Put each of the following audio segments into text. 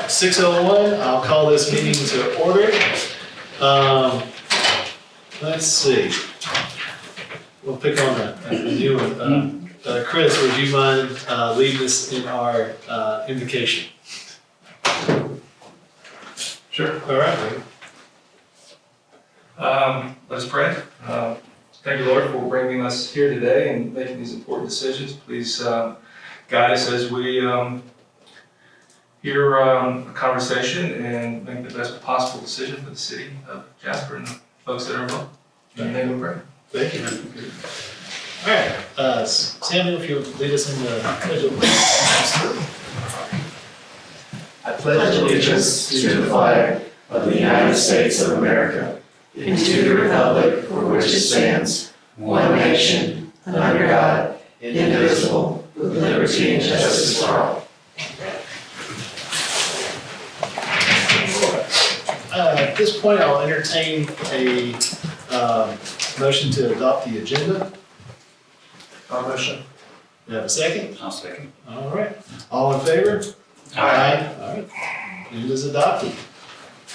right, 6:01, I'll call this meeting to order. Let's see. We'll pick on a new one. Chris, would you mind leading us in our invocation? Sure. All right. Let us pray. Thank you, Lord, for bringing us here today and making these important decisions. Please guide us as we hear a conversation and make the best possible decision for the city of Jasper and the folks that are involved. In the name we pray. Thank you. All right, Samuel, if you'll lead us in the pledge of allegiance. I pledge allegiance to the flag of the United States of America and to the republic for which it stands, one nation, under God, indivisible, with liberty and justice for all. At this point, I'll entertain a motion to adopt the agenda. Our motion. You have a second? I'll second. All right. All in favor? Aye. All right. It is adopted.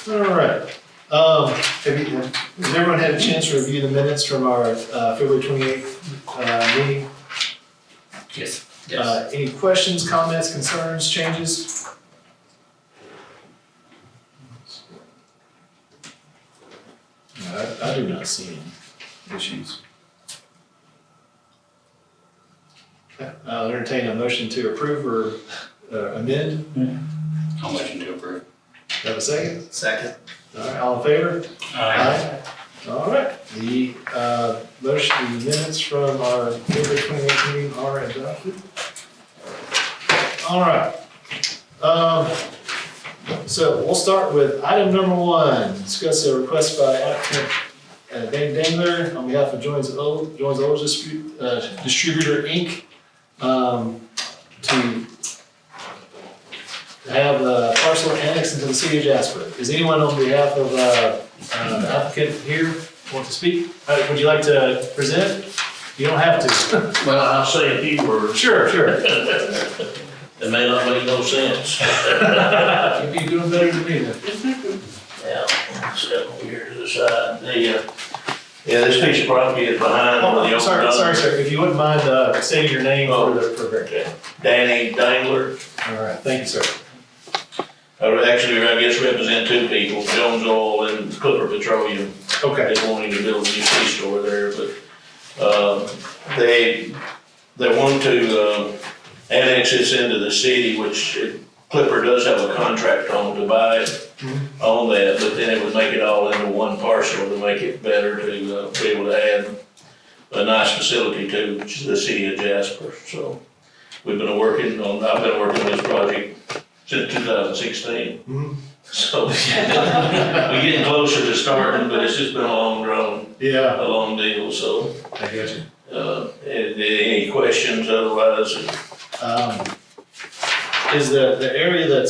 All right. Has everyone had a chance to review the minutes from our February 28th meeting? Yes. Any questions, comments, concerns, changes? I do not see any issues. I'll entertain a motion to approve or amend. I'll motion to approve. Have a second? Second. All right, all in favor? Aye. All right, the motion, the minutes from our February 28th meeting are adopted. All right. So we'll start with item number 1, discuss a request by applicant Danny Dangler on behalf of Jones Oil Distributor, Inc. To have a parcel annexed into the City of Jasper. Is anyone on behalf of the applicant here want to speak? Would you like to present? You don't have to. Well, I'll say a few words. Sure. It may not make no sense. You'd be doing better than me then. Yeah, step over here to the side. This piece of property is behind where the old Sorry, sir. If you wouldn't mind stating your name for the record. Danny Dangler. All right, thank you, sir. Actually, I guess represent two people, Jones Oil and Clipper Petroleum. Okay. They wanting to build a new C-store there, but they want to annex this into the city, which Clipper does have a contract on to buy it on that, but then it would make it all into one parcel to make it better to be able to add a nice facility to the City of Jasper. So I've been working on this project since 2016. So we're getting closer to starting, but it's just been a long deal, so. I got you. Any questions otherwise? Is the area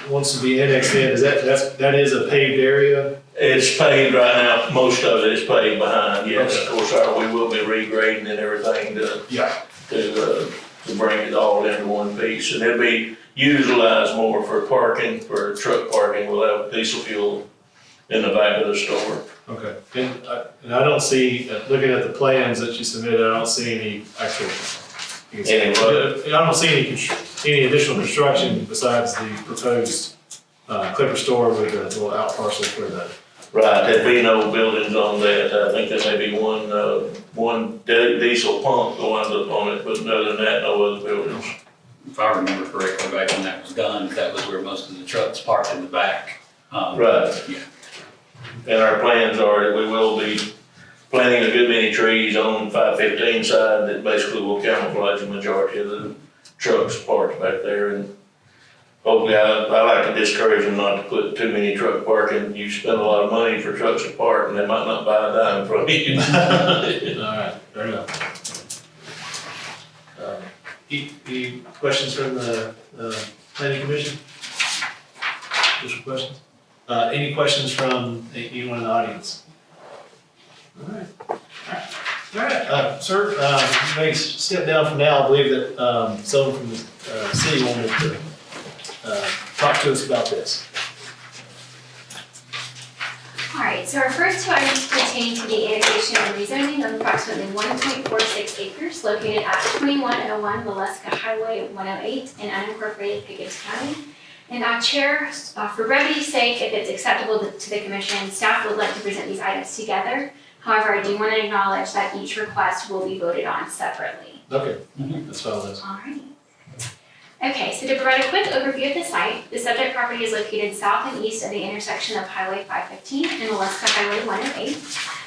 wants to be annexed in, that is a paved area? It's paved right now, most of it is paved behind, yes. Okay. Of course, we will be regrading and everything to bring it all into one piece. And it'll be utilized more for parking, for truck parking. We'll have diesel fuel in the back of the store. Okay. And I don't see, looking at the plans that you submitted, I don't see any actual, I don't see any additional construction besides the proposed Clipper store with the little out parcel for that. Right, there'd be no buildings on that. I think there may be one diesel pump going up on it, but other than that, no other buildings. If I remember correctly, back when that was done, that was where most of the trucks parked in the back. Right. Yeah. And our plans are that we will be planting a good many trees on 515 side that basically will camouflage the majority of the trucks parked back there. And hopefully, I like to discourage them not to put too many truck parking. You spend a lot of money for trucks to park and they might not buy a dime from you. All right, fair enough. Any questions from the planning commission? Additional questions? Any questions from anyone in the audience? All right. Sir, you may step down from now. I believe that someone from the city wanted to talk to to us about this. All right, so our first two items pertain to the annexation and rezoning of approximately 1.46 acres located at 2101 Waleska Highway 108 in unincorporated Pickens County. And Chair, for brevity's sake, if it's acceptable to the commission, staff would like to present these items together. However, I do want to acknowledge that each request will be voted on separately. Okay, that's fine with us. All right. Okay, so to provide a quick overview of the site, the subject property is located south and east of the intersection of Highway 515 and Waleska Highway 108.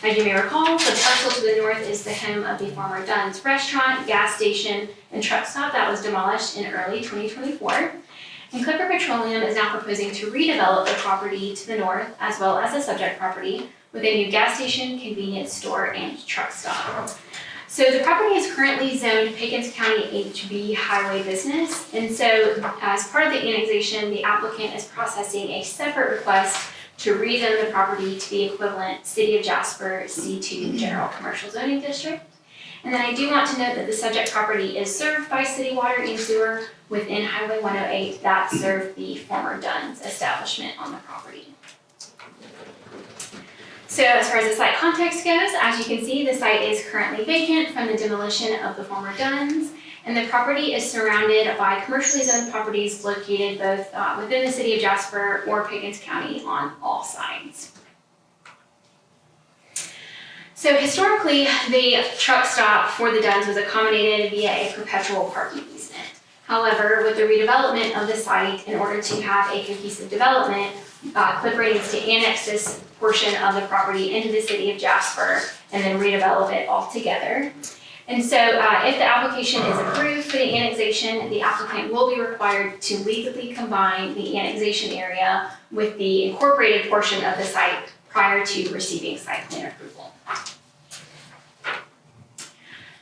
As you may recall, the parcel to the north is the home of the former Dunn's Restaurant, gas station, and truck stop that was demolished in early 2024. And Clipper Petroleum is now proposing to redevelop the property to the north as well as the subject property with a new gas station, convenience store, and truck stop. So the property is currently zoned Pickens County HighwayBusiness, and so as part of the annexation, the applicant is processing a separate request to rezone the property to the equivalent City of Jasper C2 General Commercial Zoning District. And then I do want to note that the subject property is served by city water and sewer within Highway 108 that served the former Dunn's establishment on the property. So as far as the site context goes, as you can see, the site is currently vacant from the demolition of the former Dunn's, and the property is surrounded by commercially zoned properties located both within the City of Jasper or Pickens County on all sides. So historically, the truck stop for the Dunn's was accommodated via a perpetual parking easement. However, with the redevelopment of the site, in order to have a cohesive development, Clipper needs to annex this portion of the property into the City of Jasper and then redevelop it all together. And so if the application is approved for the annexation, the applicant will be required to legally combine the annexation area with the incorporated portion of the site prior to receiving site plan approval.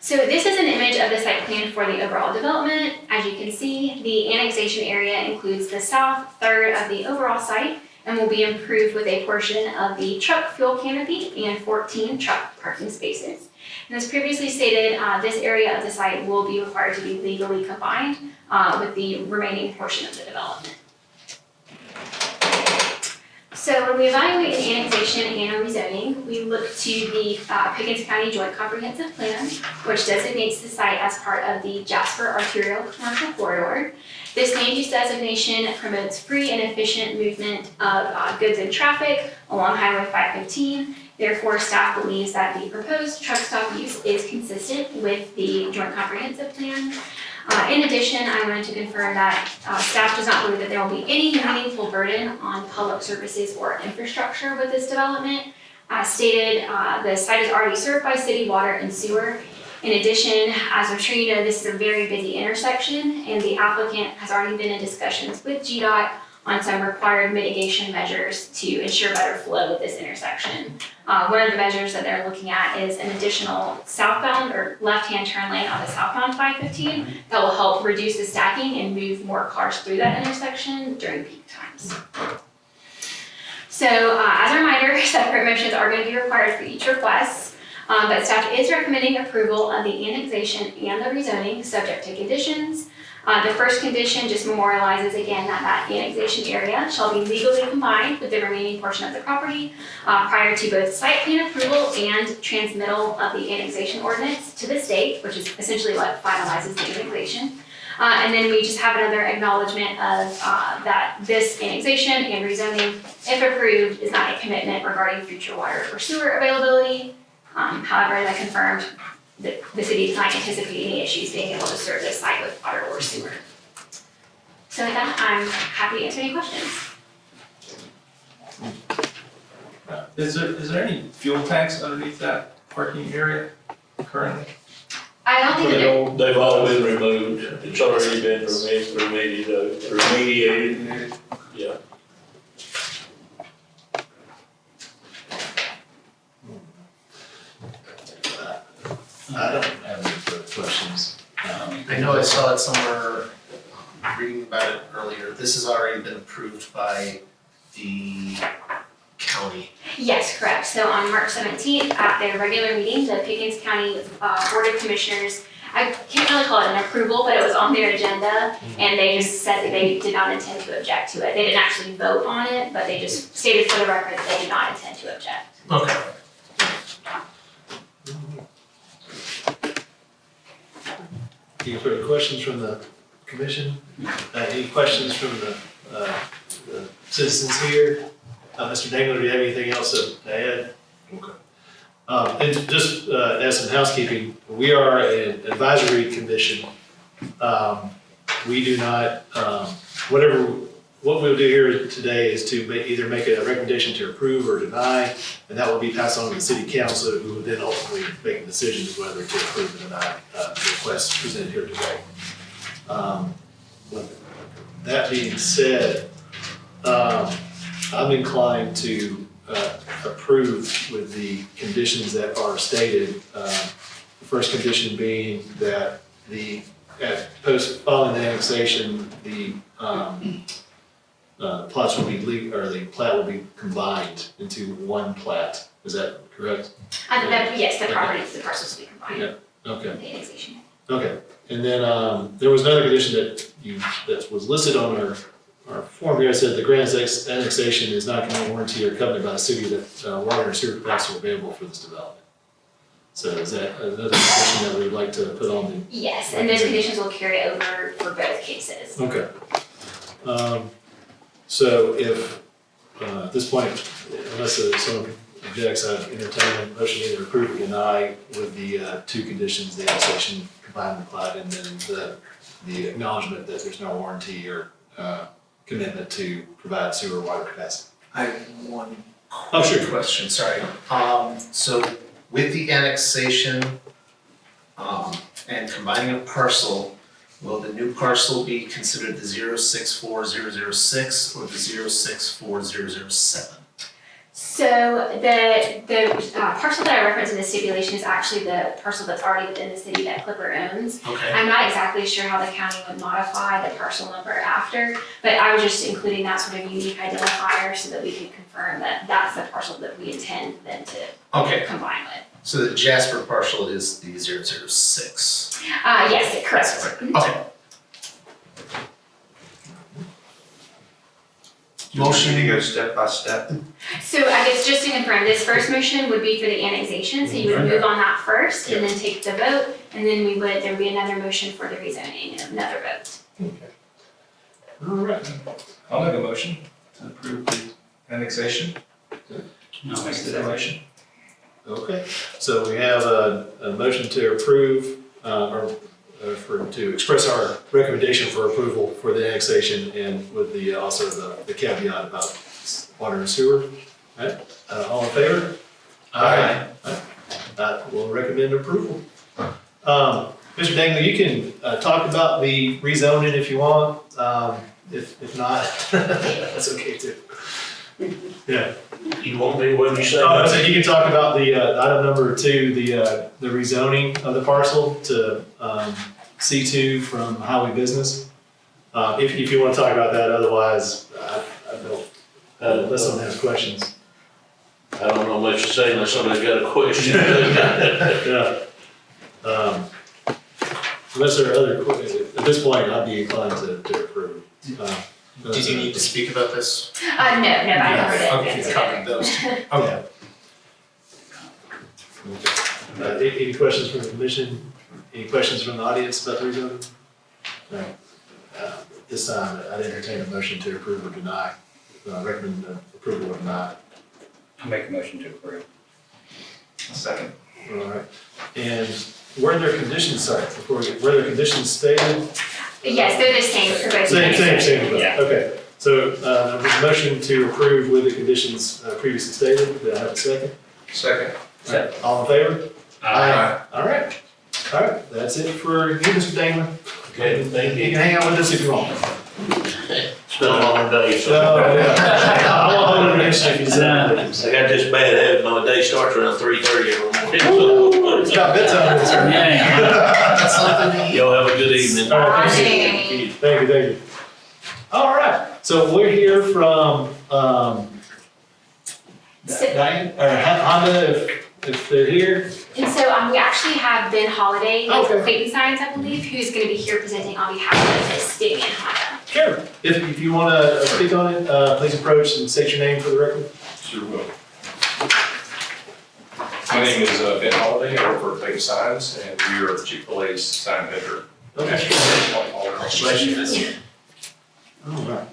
So this is an image of the site plan for the overall development. As you can see, the annexation area includes the south third of the overall site and will be improved with a portion of the truck fuel canopy and 14 truck parking spaces. And as previously stated, this area of the site will be required to be legally combined with the remaining portion of the development. So when we evaluate an annexation and a rezoning, we look to the Pickens County Joint Comprehensive Plan, which designates the site as part of the Jasper Arterial Commercial Corridor. This land use designation promotes free and efficient movement of goods and traffic along Highway 515. Therefore, staff believes that the proposed truck stop use is consistent with the Joint Comprehensive Plan. In addition, I wanted to confirm that staff does not believe that there will be any meaningful burden on public services or infrastructure with this development. As stated, the site is already served by city water and sewer. In addition, as I'm sure you know, this is a very busy intersection, and the applicant has already been in discussions with GDOT on some required mitigation measures to ensure better flow with this intersection. One of the measures that they're looking at is an additional southbound or left-hand turn lane on the southbound 515 that will help reduce the stacking and move more cars through that intersection during peak times. So as a reminder, separate motions are going to be required for each request, but staff is recommending approval of the annexation and the rezoning subject to conditions. The first condition just memorializes again that annexation area shall be legally combined with the remaining portion of the property prior to both site plan approval and transmittal of the annexation ordinance to the state, which is essentially what finalizes the annexation. And then we just have another acknowledgement of that this annexation and rezoning, if approved, is not a commitment regarding future water or sewer availability. However, as I confirmed, the city is not anticipating any issues being able to serve this site with water or sewer. So with that, I'm happy to answer any questions. Is there any fuel tanks underneath that parking area currently? I don't think that there, They've all been removed. It's already been remediated. Yeah. I don't have any further questions. I know I saw it somewhere, reading about it earlier. This has already been approved by the county. yes, correct. So on March 17th, at their regular meeting, the Pickens County Board of Commissioners I can't really call it an approval, but it was on their agenda, and they just said that they did not intend to object to it. They didn't actually vote on it, but they just stated for the record that they did not intend to object. Okay. Any further questions from the commission? Any questions from the citizens here? Mr. Dangler, do you have anything else to add? Okay. And just as some housekeeping, we are an advisory commission. We do not, what we'll do here today is to either make a recommendation to approve or deny, and that will be passed on to the city council, who will then ultimately make a decision as whether to approve or deny the request presented here today. With that being said, I'm inclined to approve with the conditions that are stated. The first condition being that following the annexation, the plots will be the plat will be combined into one plat. Is that correct? Yes, the properties, the parcels will be combined. Yeah. Okay. The annexation. Okay. And then there was another condition that was listed on our form here. It said the grant annexation is not going to warranty or covenant by the city that water and sewer capacity are available for this development. So is that another condition that we would like to put on the? Yes, and those conditions will carry over for both cases. Okay. So if, at this point, unless someone objects, I entertain a motion either approve or deny with the two conditions, the annexation combined with the plat, and then the acknowledgement that there's no warranty or commitment to provide sewer water capacity. I have one question, sorry. So with the annexation, and combining a parcel, will the new parcel be considered the 064006 or the 064007? So the parcel that I referenced in the stipulation is actually the parcel that's already within the city that Clipper owns. Okay. I'm not exactly sure how the county would modify the parcel number after, but I was just including that sort of unique identifier so that we could confirm that that's the parcel that we intend then to combine with. So the Jasper parcel is the 006? Yes, correct. Okay. Motion to go step by step. So I guess just to confirm, this first motion would be for the annexation, so you would move on that first and then take the vote, and then there would be another motion for the rezoning and another vote. Okay. All right. I'll make a motion to approve the annexation. I'll make That motion. Okay. So we have a motion to approve, to express our recommendation for approval for the annexation, and with the also the caveat about water and sewer. All right, all in favor? Aye. We'll recommend approval. Mr. Dangler, you can talk about the rezoning if you want. If not, that's okay too. Yeah. You want me, what did you say? Oh, so you can talk about the item number 2, the rezoning of the parcel to C2 from HighwayBusiness. If you want to talk about that, otherwise I don't. Unless someone has questions. I don't know much to say unless somebody's got a question. Yeah. Unless there are other questions, at this point, I'd be inclined to approve. Did you need to speak about this? No, I covered it. Okay, covered those two. Okay. Any questions from the commission? Any questions from the audience about the rezoning? No. This time, I'd entertain a motion to approve or deny. Recommend approval or deny. I'll make a motion to approve. A second. All right. And were there conditions, were there conditions stated? Yes, they're the same for both. Same. Yeah. Okay. So, there's a motion to approve with the conditions previously stated. Do I have a second? Second. All right. All in favor? Aye. All right. All right. That's it for you, Mr. Dangler. Okay, thank You you. can hang out with us if you want. It's been a long day, so. Oh, yeah. I won't hold it against you if you say. I got this bad habit, my day starts around 3:30 every morning. It's got bedtime. That's something to eat. Y'all have a good evening. All right, thank you. Thank you. All right, so we're here from, Diane, or Honda, if they're here. And so we actually have Ben Holiday with Okay. Clayton Science, I believe, who's going to be here presenting on behalf of Ms. Damiane Handa. Sure. If you want to speak on it, please approach and state your name for the record. Sure will. My name is Ben Holiday, I work for Tate Signs, and we are Chick-fil-A's sign vendor. Okay. All across the state. All right.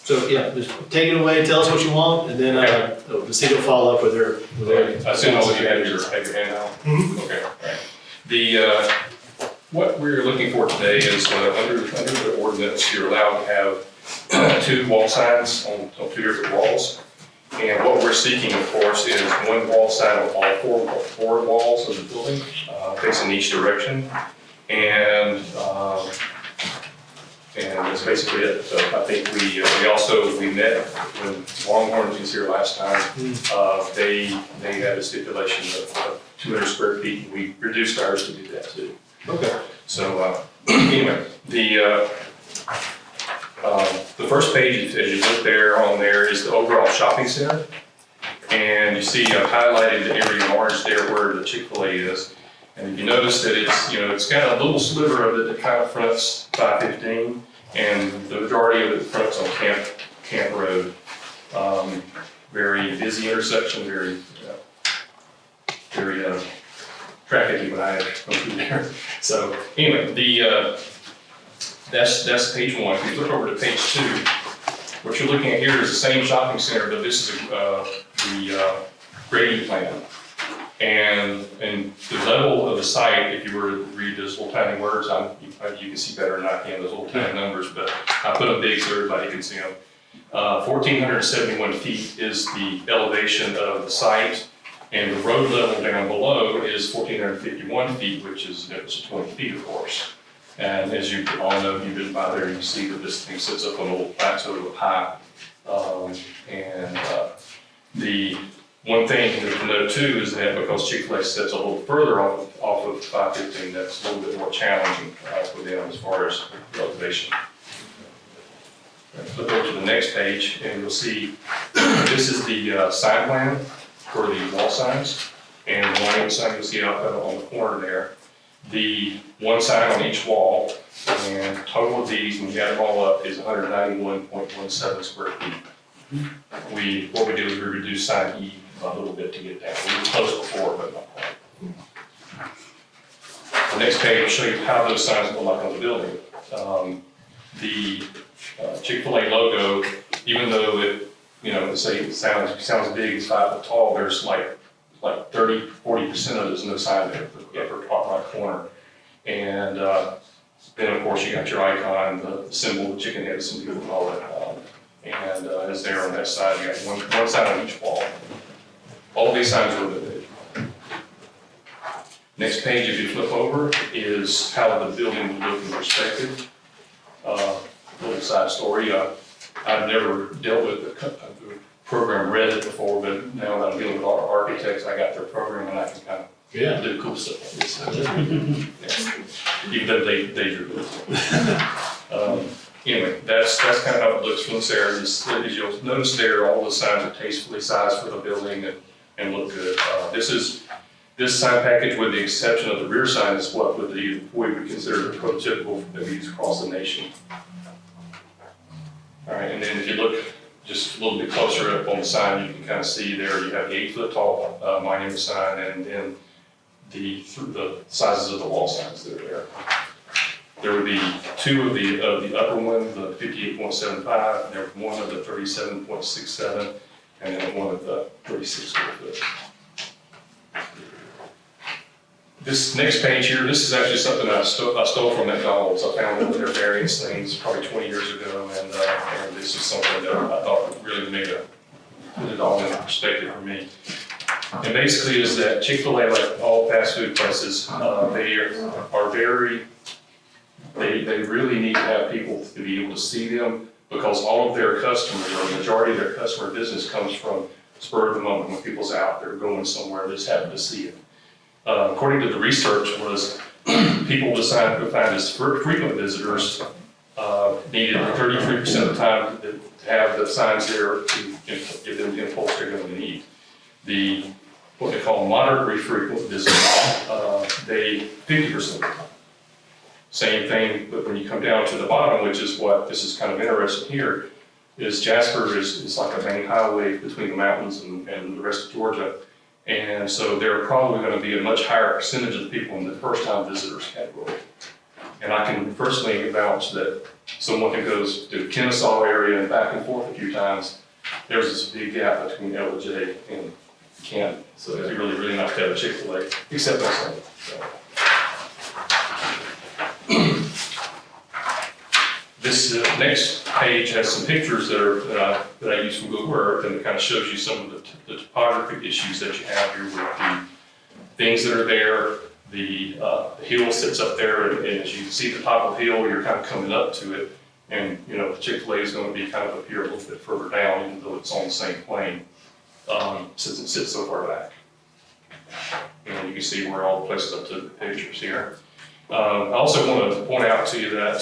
So yeah, just take it away, tell us what you want, and then the city will follow up with their. I assume all of you have your hand out? Okay, all right. The, what we're looking for today is under the ordinance, you're allowed to have 2 wall signs on 2 different walls. And what we're seeking, of course, is 1 wall sign on all 4 walls of the building, facing each direction. And that's basically it. So I think we met when Longhorn was here last time. They had a stipulation of 200 square feet, and we reduced ours to do that too. Okay. So anyway, the first page, as you look there is the overall shopping center. And you see I've highlighted the area in orange there where the Chick-fil-A is. And if you notice that it's got a little sliver of it that kind of fronts 515, and the majority of it fronts on Camp Road. Very busy intersection, very trafficy when I come through there. So anyway, that's page 1. If you look over to page 2, what you're looking at here is the same shopping center, but this is the grading plan. And the level of the site, if you were to read those little tiny words, you can see better than I can, those little tiny numbers, but I put them big so everybody can see them. 1,471 feet is the elevation of the site, and the road level down below is 1,451 feet, which is 20 feet, of course. And as you all know, if you've been by there, you see that this thing sits up on a little plateau up high. The one thing to note too is that because Chick-fil-A sits a little further off of 515, that's a little bit more challenging for them as far as elevation. Flip over to the next page and you'll see this is the sign plan for the wall signs. And the one sign you'll see out on the corner there. The 1 sign on each wall, and total of these, when you add them all up, is 191.17 square feet. What we do is we reduce sign E a little bit to get down. We were close before, but not quite. The next page will show you how those signs look like on the building. The Chick-fil-A logo, even though it sounds big, it's 5 foot tall, there's like 30-40% of it is no sign there, the upper top right corner. And then of course you got your icon, the symbol, the chicken head, some people call it. And it's there on that side. You got one side on each wall. All these signs are a little bit big. Next page, if you flip over, is how the building would look in perspective. Little side story. I've never dealt with the program Reddit before, but now that I'm dealing with all the architects, I got their program and I can kind of do cool stuff like this. Even though they do it. Anyway, that's kind of how it looks from this area. As you'll notice there, all the signs are tastefully sized for the building and look good. This sign package, with the exception of the rear sign, is what we would consider the prototypical that we use across the nation. All right, and then if you look just a little bit closer up on the sign, you can kind of see there you have the 8-foot tall monument sign, and then the sizes of the wall signs that are there. There would be 2 of the upper one, the 58.75, there one of the 37.67, and then one of the 36 square foot. This next page here, this is actually something I stole from McDonald's. I found one of their variance things probably 20 years ago, and this is something that I thought really put it all in perspective for me. And basically is that Chick-fil-A, like all fast food places, they really need to have people to be able to see them, because all of their customers, or the majority of their customer business, comes from spur of the moment when people's out, they're going somewhere, they just happen to see it. According to the research, was people decided to find as frequent visitors needed 33% of the time to have the signs there to give them the impulse they're going to need. what they call moderately frequent visitors, they 50%. Same thing, but when you come down to the bottom, which is what this is kind of interesting here, is Jasper is like a main highway between the mountains and the rest of Georgia. And so there are probably going to be a much higher percentage of people in the first-time visitors category. And I can personally vouch that someone who goes to the Kennesaw area and back and forth a few times, there's this big gap between LJ and Canton. So it's really, really nice to have a Chick-fil-A, except on Sunday. So. This next page has some pictures that I use from Google Earth, and it kind of shows you some of the topographic issues that you have here with the things that are there. The hill sits up there, and as you see the top of the hill, you're kind of coming up to it. And the Chick-fil-A is going to be kind of up here a little bit further down, even though it's on the same plane, since it sits so far back. And you can see where all the places I took the pictures here. I also want to point out to you that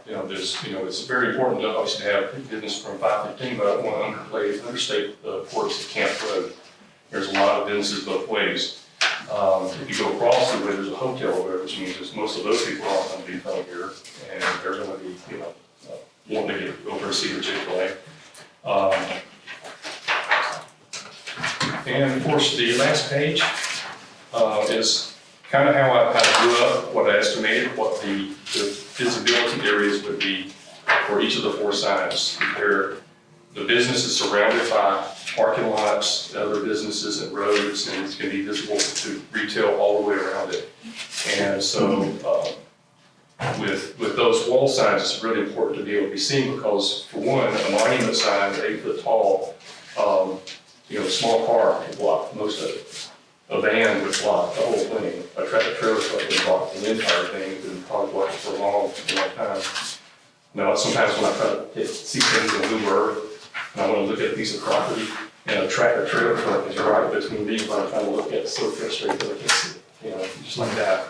it's very important to obviously have business from 515, but I don't want to understate the importance of Camp Road. There's a lot of businesses both ways. If you go across the way, there's a hotel over there, which means that most of those people aren't going to be from here, and they're going to be, wanting to get over and see the Chick-fil-A. And of course, the last page is kind of how I grew up, what I estimated, what the visibility areas would be for each of the 4 signs. The business is surrounded by parking lots, other businesses and roads, and it's going to be visible to retail all the way around it. And so with those wall signs, it's really important to be able to be seen because, for one, a monument sign is 8 foot tall. A small car can block most of it. A van would block the whole thing. A tractor trailer truck would block the entire thing and probably block it for a long time. Now, sometimes when I try to see things in Google Earth, and I want to look at a piece of property, and a tractor trailer truck is right between me when I'm trying to look at it, so frustrated that I can't see it, just like that.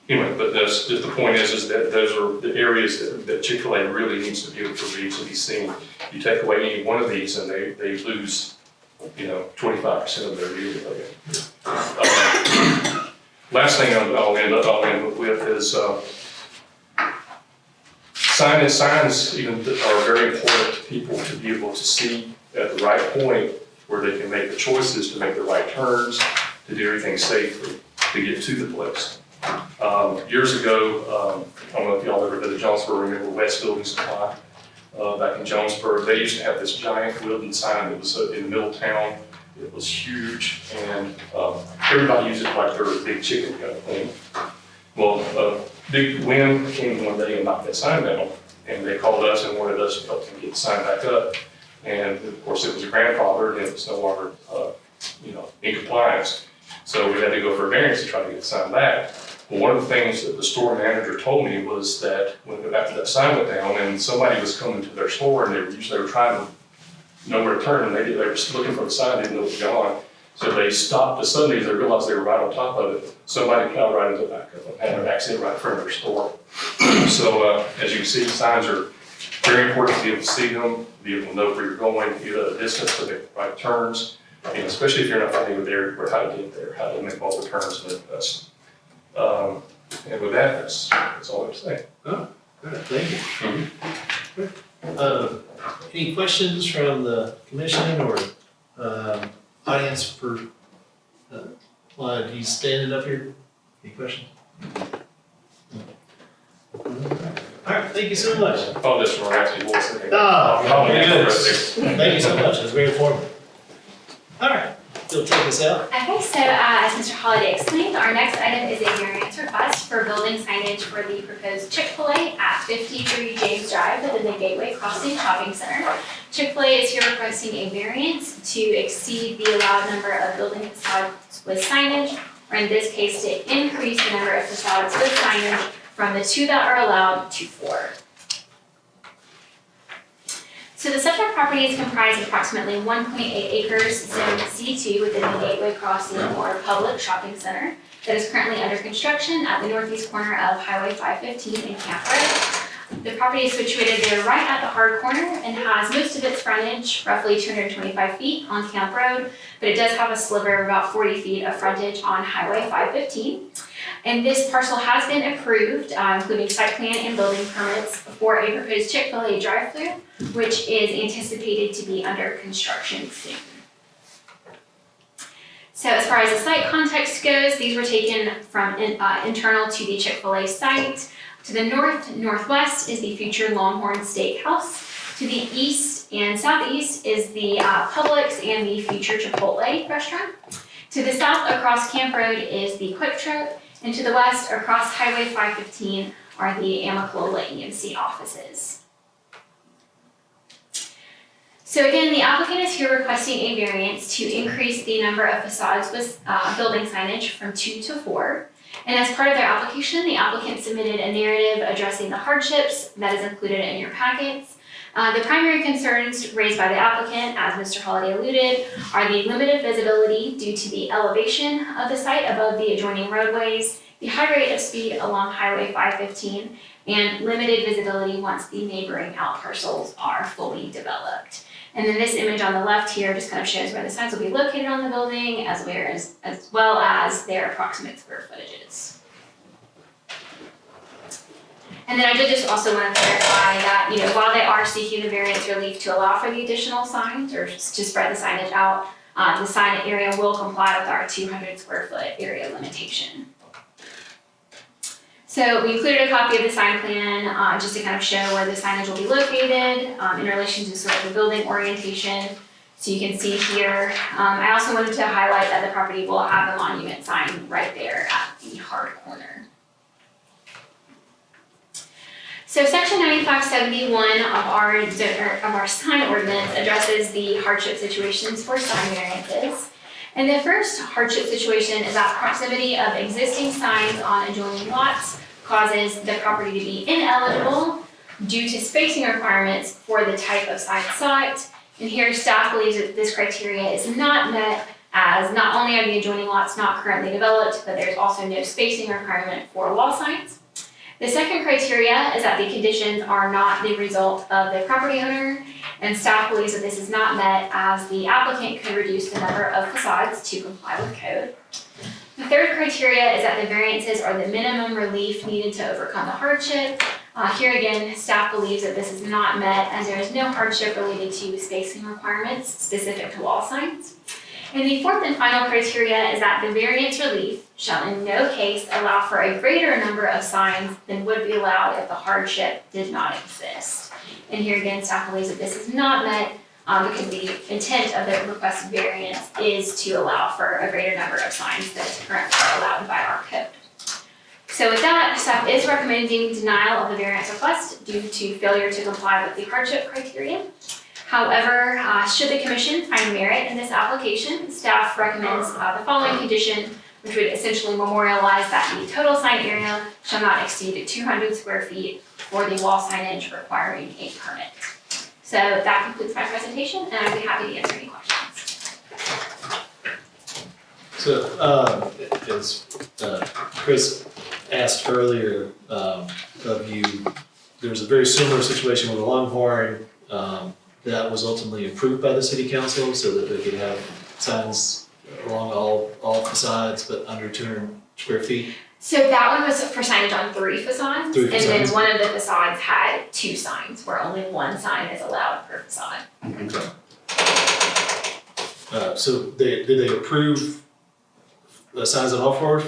Anyway, but just the point is that those are the areas that Chick-fil-A really needs to be able to reach and be seen. You take away any one of these and they lose 25% of their view. Last thing I'll end with is signs even are very important to people to be able to see at the right point where they can make the choices to make the right turns, to do everything safely, to get to the place. Years ago, I don't know if y'all ever been to Jonesboro, remember West Building Supply? Back in Jonesboro, they used to have this giant wooden sign that was in the middle of town. It was huge, and everybody used it like they were a big chicken kind of thing. Well, a big wind came one day and knocked that sign down, and they called us and wanted us to help them get the sign back up. And of course, it was grandfathered, and it was no longer, in compliance. So we had to go for a variance to try to get the sign back. Well, one of the things that the store manager told me was that after that sign went down and somebody was coming to their store and they were trying to know where to turn and they were looking for the sign, didn't know it was gone. So they stopped, suddenly they realized they were right on top of it. Somebody plowed right into the back of them, had an accident right in front of their store. So as you can see, signs are very important to be able to see them, be able to know where you're going, get a distance to the right turns, and especially if you're not familiar with the area, how to get there, how to make all the turns and everything. And with that, that's all I have to say. Oh, all right, thank you. Any questions from the commission or audience for while he's standing up here? Any questions? All right, thank you so much. Oh, this one actually was. Oh, good. Thank you so much. It was very informative. All right, you'll take us out. Okay, so as Mr. Holliday explained, our next item is a variance request for building signage for the proposed Chick-fil-A at 53 James Drive within the Gateway Crossing Shopping Center. Chick-fil-A is here requesting a variance to exceed the allowed number of building facades with signage, or in this case, to increase the number of facades with signage from the 2 that are allowed to 4. So the subject property is comprised of approximately 1.8 acres, zoned C2 within the Gateway Crossing or Public Shopping Center that is currently under construction at the northeast corner of Highway 515 and Camp Road. The property is situated there right at the hard corner and has most of its frontage, roughly 225 feet on Camp Road, but it does have a sliver of about 40 feet of frontage on Highway 515. And this parcel has been approved, including site plan and building permits for a proposed Chick-fil-A drive-thru, which is anticipated to be under construction soon. So as far as the site context goes, these were taken from internal to the Chick-fil-A site. To the northwest is the future Longhorn Steakhouse. To the east and southeast is the Publix and the future Chipotle restaurant. To the south across Camp Road is the Quick Trip, and to the west across Highway 515 are the Amicalola EMC offices. So again, the applicant is here requesting a variance to increase the number of facades with building signage from 2 to 4. And as part of their application, the applicant submitted a narrative addressing the hardships that is included in your packets. The primary concerns raised by the applicant, as Mr. Holliday alluded, are the limited visibility due to the elevation of the site above the adjoining roadways, the high rate of speed along Highway 515, and limited visibility once the neighboring outparcels are fully developed. And then this image on the left here just kind of shows where the signs will be located on the building, as well as their approximate square footages. And then I did just also want to clarify that, while they are seeking the variance relief to allow for the additional signs or to spread the signage out, the sign area will comply with our 200 square foot area limitation. So we included a copy of the sign plan just to kind of show where the signage will be located in relation to sort of the building orientation. So you can see here, I also wanted to highlight that the property will have a monument sign right there at the hard corner. So section 9571 of our sign ordinance addresses the hardship situations for sign variances. And the first hardship situation is that proximity of existing signs on adjoining lots causes the property to be ineligible due to spacing requirements for the type of sign sought. And here staff believes that this criteria is not met, as not only are the adjoining lots not currently developed, but there's also no spacing requirement for wall signs. The second criteria is that the conditions are not the result of the property owner, and staff believes that this is not met as the applicant could reduce the number of facades to comply with code. The third criteria is that the variances are the minimum relief needed to overcome the hardship. Here again, staff believes that this is not met as there is no hardship related to spacing requirements specific to wall signs. And the fourth and final criteria is that the variance relief shall in no case allow for a greater number of signs than would be allowed if the hardship did not exist. And here again, staff believes that this is not met because the intent of the requested variance is to allow for a greater number of signs than is currently allowed by our code. So with that, staff is recommending denial of the variance request due to failure to comply with the hardship criteria. However, should the commission find merit in this application, staff recommends the following condition, which would essentially memorialize that the total sign area shall not exceed 200 square feet for the wall signage requiring a permit. So that concludes my presentation, and I'd be happy to answer any questions. So, as Chris asked earlier of you, there was a very similar situation with the Longhorn that was ultimately approved by the city council so that they could have signs along all facades, but under 200 square feet. So that one was for signage on 3 facades, and then one of the facades had 2 signs, where only 1 sign is allowed per facade. Okay. So did they approve the signs on all 4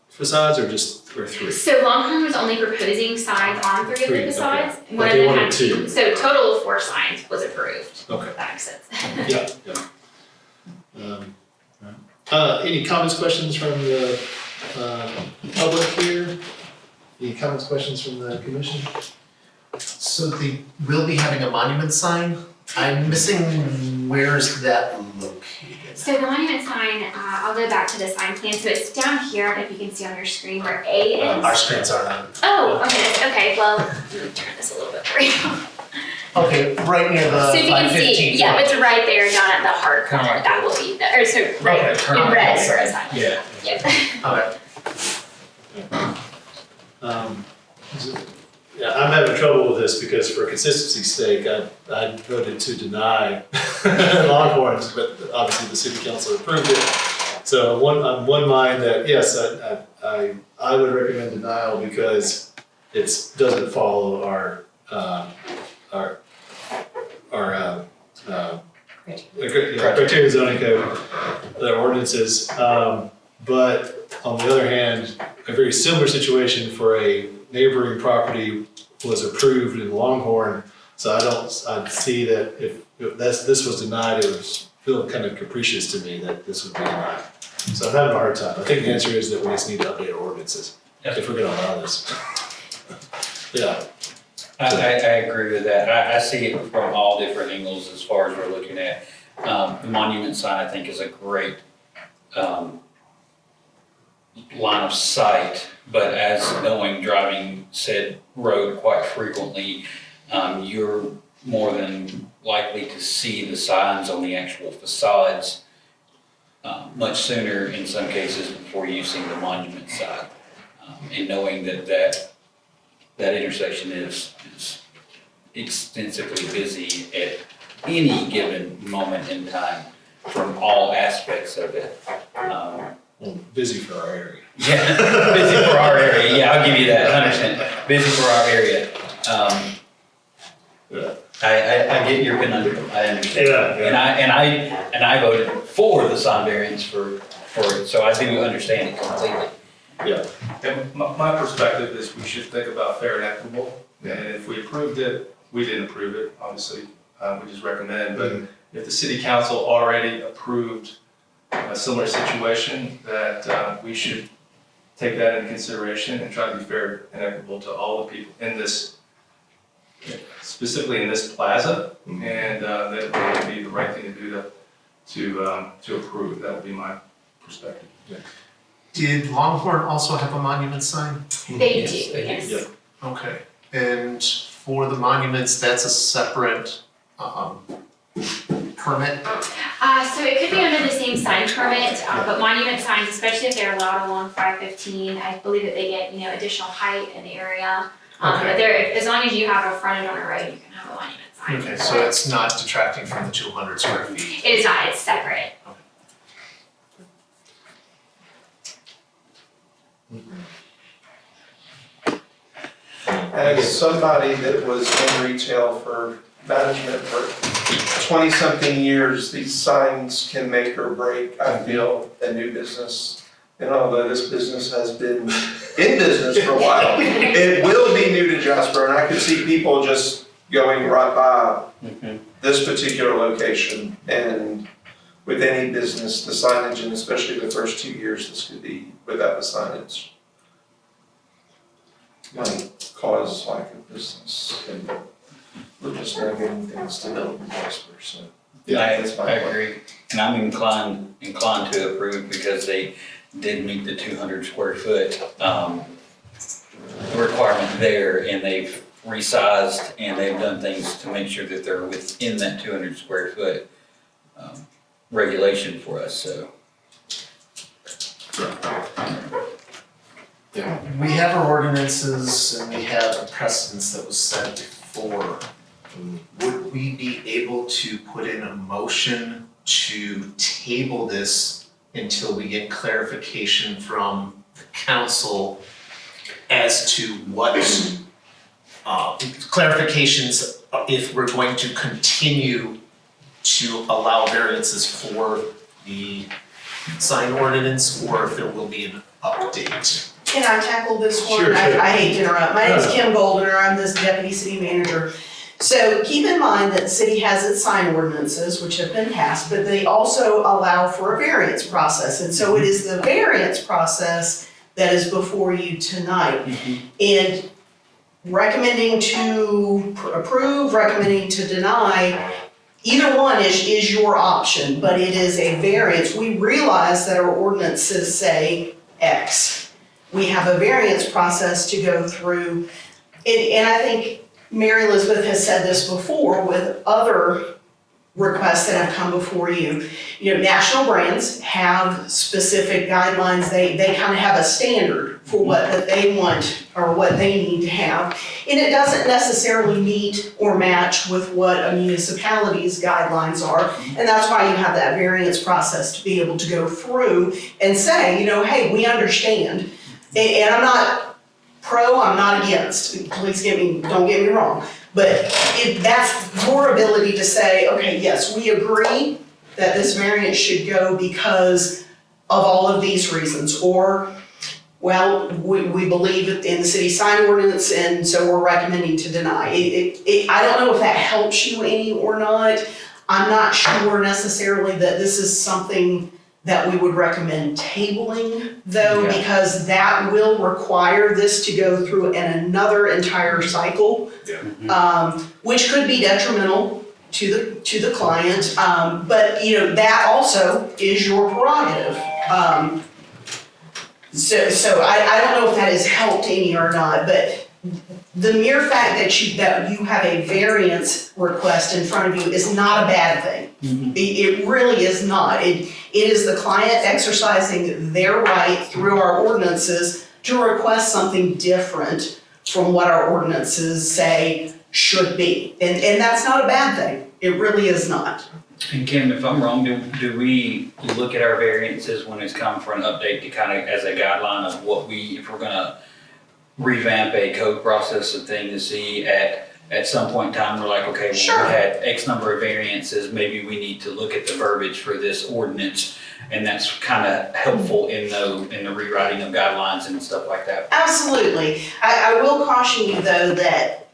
facades or just 3? So Longhorn was only proposing signs on 3 of the facades. Okay. One But of they them wanted had 2. So total of 4 signs was approved. Okay. If that makes sense. Yeah. Any comments, questions from the public here? Any comments, questions from the commission? So we'll be having a monument sign. I'm missing, where is that located? So the monument sign, I'll go back to the sign plan. So it's down here, I don't know if you can see on your screen where A is. Our screens aren't on. Oh, okay, well, let me turn this a little bit for you. Okay, right near the So if you can 515. see, yeah, it's right there down at the hard corner. Kinda like That will be, or so right Okay, turn in on red that for a side. sign. Yeah. Okay. Is it Yeah, I'm having trouble with this because for consistency's sake, I voted to deny Longhorns, but obviously the city council approved it. So I'm one mind that, yes, I would recommend denial because it doesn't follow our criteria zoning code, the ordinances. But on the other hand, a very similar situation for a neighboring property was approved in Longhorn. So I'd see that if this was denied, it was feel kind of capricious to me that this would be denied. So I'm having a hard time. I think the answer is that we just need to update our ordinances if we're gonna allow this. Yeah. I agree with that. I see it from all different angles as far as we're looking at. The monument sign, I think, is a great line of sight, but as driving said road quite frequently, you're more than likely to see the signs on the actual facades much sooner in some cases before you see the monument sign. And knowing that intersection is extensively busy at any given moment in time from all aspects of it. Busy for our area. Yeah, busy for our area. Yeah, I'll give you that, 100%. Busy for our area. I get your conundrum. I understand. Yeah. And I voted for the sign variance for it, so I do understand it completely. Yeah. And my perspective is we should think about fair and equitable. And if we approved it, we didn't approve it, obviously, we just recommend. But if the city council already approved a similar situation, that we should take that into consideration and try to be fair and equitable to all the people in this, specifically in this plaza, and that it would be the right thing to do to approve. That would be my perspective. Yeah. Did Longhorn also have a monument sign? They do, yes. Yeah. Okay. And for the monuments, that's a separate permit? So it could be under the same sign permit, but monument signs, especially if they're allowed along 515, I believe that they get, additional height in the area. But as long as you have a frontage on a road, you can have a monument sign. Okay, so it's not detracting from the 200 square feet? It is not, it's separate. As somebody that was in retail for management for 20-something years, these signs can make or break, I feel, a new business. And although this business has been in business for a while, it will be new to Jasper, and I could see people just going right by this particular location. And with any business, the signage, and especially the first 2 years, this could be without the signage, might cause lack of business. And we're just not getting things to build in Jasper, so. I agree, and I'm inclined to approve because they did meet the 200 square foot requirement there, and they've resized and they've done things to make sure that they're within that 200 square foot regulation for us. So. We have our ordinances and we have a precedence that was set before. Would we be able to put in a motion to table this until we get clarification from the council as to what clarifications if we're going to continue to allow variances for the sign ordinance or if there will be an update? Can I tackle this one? Sure. I hate to interrupt. My name is Kim Goldner. I'm this deputy city manager. So keep in mind that the city has its sign ordinances, which have been passed, but they also allow for a variance process. And so it is the variance process that is before you tonight. And recommending to approve, recommending to deny, either one is your option, but it is a variance. We realize that our ordinances say X. We have a variance process to go through. And I think Mary Elizabeth has said this before with other requests that have come before you. You know, national brands have specific guidelines. They kind of have a standard for what they want or what they need to have. And it doesn't necessarily meet or match with what a municipality's guidelines are. And that's why you have that variance process to be able to go through and say, you know, hey, we understand. And I'm not pro, I'm not against. Please don't get me wrong. But that's your ability to say, okay, yes, we agree that this variance should go because of all of these reasons. Or, well, we believe in the city sign ordinance and so we're recommending to deny. I don't know if that helps you any or not. I'm not sure necessarily that this is something that we would recommend tabling though, because that will require this to go through another entire cycle, which could be detrimental to the client. But you know, that also is your prerogative. So I don't know if that has helped any or not, but the mere fact that you have a variance request in front of you is not a bad thing. It really is not. It is the client exercising their right through our ordinances to request something different from what our ordinances say should be. And that's not a bad thing. It really is not. And Kim, if I'm wrong, do we look at our variances when it's come for an update to kind of as a guideline of what if we're gonna revamp a code process of thing to see at some point in time, we're like, okay, well, we had X number of variances, maybe we need to look at the verbiage for this ordinance, and that's kind of helpful in the rewriting of guidelines and stuff like that. Absolutely. I will caution you though that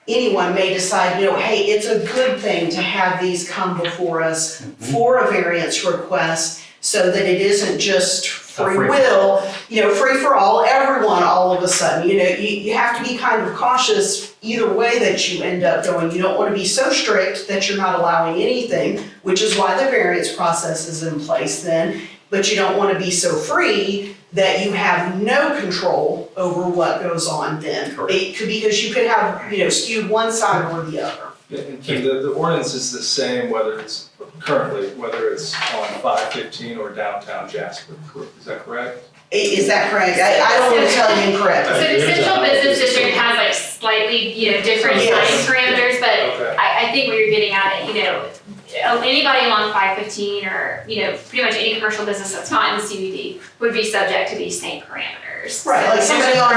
anyone may decide, you know, hey, it's a good thing to have these come before us for a variance request so that it isn't just free will, you know, free for all, everyone all of a sudden. You know, you have to be kind of cautious either way that you end up going. You don't want to be so strict that you're not allowing anything, which is why the variance process is in place then, but you don't want to be so free that you have no control over what goes on then. It could, because you could have, you know, skewed one side or the other. And the ordinance is the same whether it's on 515 or downtown Jasper, is that correct? Is that correct? I don't want to tell you incorrectly. So the central business district has like slightly, you know, different sign parameters, but Okay. I think where you're getting at it, you know, anybody along 515 or, you know, pretty much any commercial business that's not in the CBD would be subject to these same parameters. Right, like somebody on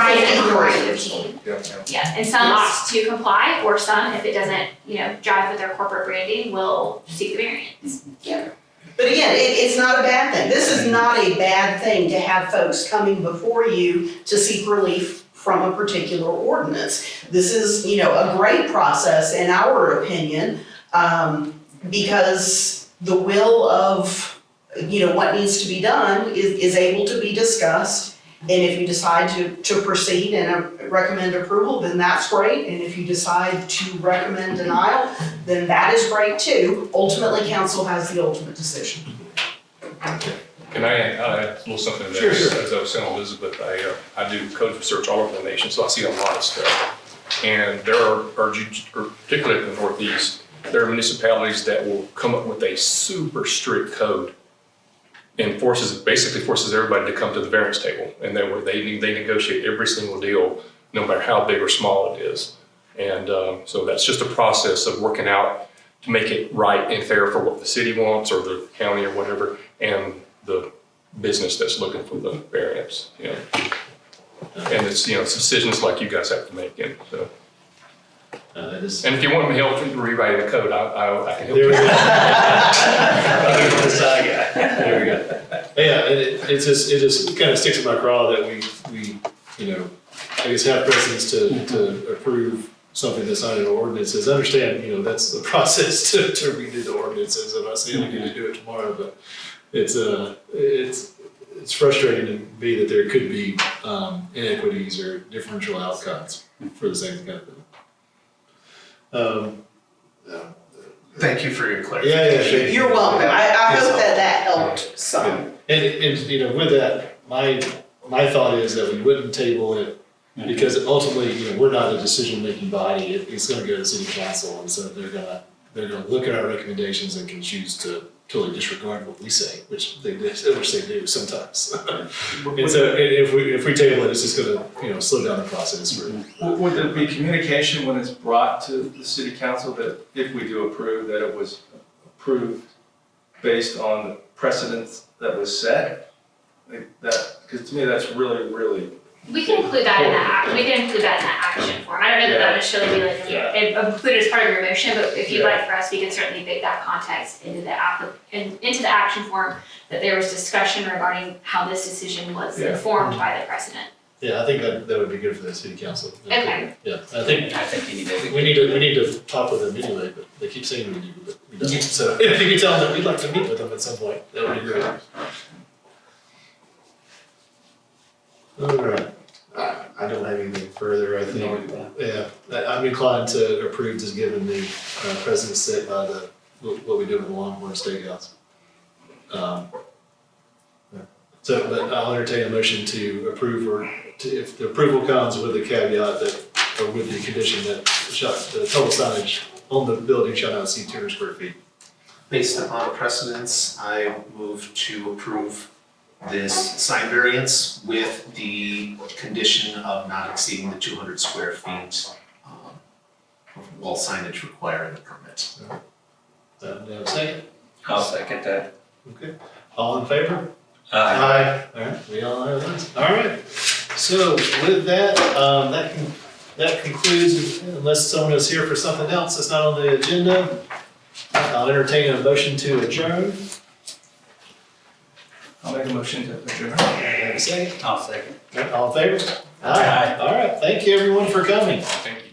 15. Yeah, and some opt to comply, or some, if it doesn't, you know, jive with their corporate branding, will seek the variance. Yeah. But again, it's not a bad thing. This is not a bad thing to have folks coming before you to seek relief from a particular ordinance. This is, you know, a great process in our opinion, because the will of, you know, what needs to be done is able to be discussed. And if you decide to proceed and recommend approval, then that's great. And if you decide to recommend denial, then that is great too. Ultimately, council has the ultimate decision. Can I add a little something to that? Sure. As I was telling Elizabeth, I do code research all over the nation, so I see a lot of stuff. And there are particularly in the Northeast, there are municipalities that will come up with a super strict code and basically forces everybody to come to the variance table. And then they negotiate every single deal, no matter how big or small it is. And so that's just a process of working out to make it right and fair for what the city wants or the county or whatever, and the business that's looking for the variance. You know. And it's, you know, it's decisions like you guys have to make. And so. And if you want me help rewriting the code, I can help you. There we go. Yeah, it just kind of sticks in my craw that we you know, I guess have precedence to approve something that's not in the ordinances. I understand, you know, that's the process to redo the ordinances. I'm not saying we need to do it tomorrow, but it's frustrating to me that there could be inequities or differential outcomes for the same kind of thing. Thank you for your clarity. Yeah. You're welcome. I hope that helped some. And you know, with that, my thought is that we wouldn't table it because ultimately, you know, we're not a decision-making body. It's going to go to city council, and so they're they're gonna look at our recommendations and can choose to totally disregard what we say, which they do sometimes. And so if we table it, it's just gonna, slow down the process for. Would there be communication when it's brought to the city council that if we do approve, that it was approved based on the precedents that was set? Like that, because to me, that's really, really. We can include that in the action form. I don't know that that would necessarily be like included as part of your motion, but if you'd like for us, we can certainly bake that context into the action form, that there was discussion regarding how this decision was informed by the precedent. Yeah, I think that would be good for the city council. Okay. Yeah, I think we need to talk with them anyway, but they keep saying we do, but we don't. So if you can tell them that we'd like to meet with them at some point, that would be great. All right. I don't have anything further, I think. Yeah, I'm inclined to approve just given the precedent set by what we do with the Longhorn Steakhouse. But I'll entertain a motion to approve if the approval comes with the caveat that, or with the condition that the total signage on the building shall not exceed 200 square feet. Based upon precedents, I move to approve this sign variance with the condition of not exceeding the 200 square feet of wall signage requiring a permit. Do you have a second? I'll second that. Okay. All in favor? Aye. All right, we all have that. All right. So with that, that concludes, unless someone is here for something else that's not on the agenda, I'll entertain a motion to adjourn. I'll make a motion to adjourn. Have a second? I'll second. All in favor? Aye. All right, thank you everyone for coming. Thank you.